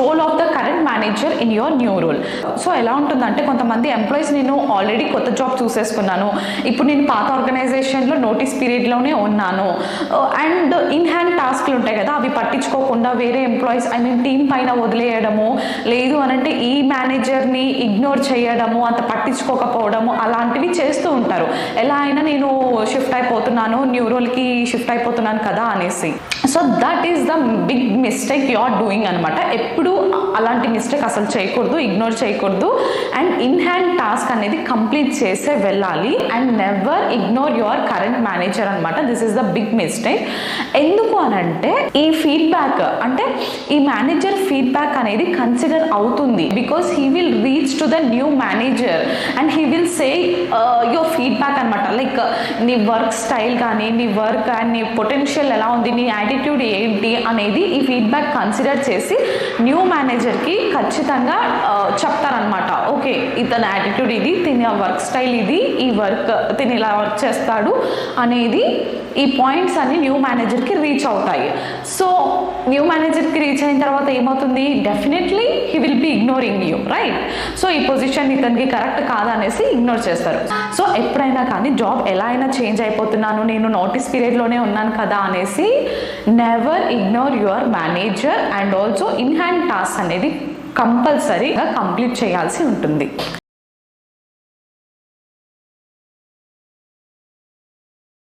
Role of the current manager in your new role. So ఎలా ఉంటుందంటే, కొంతమంది employees నేను ఆల్రెడీ కొత్త జాబ్ చూసేసుకున్నాను, ఇప్పుడు నేను పాత ఆర్గనైజేషన్లో నోటీస్ పీరియడ్లోనే ఉన్నాను, అండ్ ఇన్ హ్యాండ్ టాస్క్లు ఉంటాయి కదా, అవి పట్టించుకోకుండా వేరే ఎంప్లాయీస్ టీం పైన వదిలేయడము, లేదు అనంటే ఈ మేనేజర్ని ఇగ్నోర్ చేయడము, అంత పట్టించుకోకపోవడము, అలాంటివి చేస్తూ ఉంటారు. ఎలా అయినా నేను షిఫ్ట్ అయిపోతున్నాను, న్యూ రోల్కి షిఫ్ట్ అయిపోతున్నాను కదా అనేసి. So that is the big mistake you are doing అనమాట. ఎప్పుడు అలాంటి మిస్టేక్ అసలు చేయకూడదు, ఇగ్నోర్ చేయకూడదు, అండ్ ఇన్ హ్యాండ్ టాస్క్ అనేది కంప్లీట్ చేసే వెళ్ళాలి. And never ignore your current manager అనమాట. This is the big mistake. ఎందుకు అనంటే, ఈ ఫీడ్బ్యాక్ అంటే ఈ మేనేజర్ ఫీడ్బ్యాక్ అనేది కన్సిడర్ అవుతుంది, because he will reach to the new manager and he will say your feedback అనమాట. లైక్ నీ వర్క్ స్టైల్ కానీ, నీ వర్క్ అండ్ నీ పొటెన్షియల్ ఎలా ఉంది, నీ యాటిట్యూడ్ ఏంటి అనేది ఈ ఫీడ్బ్యాక్ కన్సిడర్ చేసి న్యూ మేనేజర్కి ఖచ్చితంగా చెప్తారనమాట. ఓకే, ఇతని యాటిట్యూడ్ ఇది, తిని వర్క్ స్టైల్ ఇది, ఈ వర్క్ తిని ఇలా వర్క్ చేస్తాడు అనేది, ఈ పాయింట్స్ అన్ని న్యూ మేనేజర్కి రీచ్ అవుతాయి. సో న్యూ మేనేజర్కి రీచ్ అయిన తర్వాత ఏమవుతుంది, definitely he will be ignoring you, right? So ఈ పొజిషన్ ఇతనికి కరెక్ట్ కాదనేసి ఇగ్నోర్ చేస్తారు. సో ఎప్పుడైనా కానీ జాబ్ ఎలా అయినా చేంజ్ అయిపోతున్నాను, నేను నోటీస్ పీరియడ్లోనే ఉన్నాను కదా అనేసి never ignore your manager. And also in hand task అనేది కంపల్సరీగా కంప్లీట్ చేయాల్సి ఉంటుంది.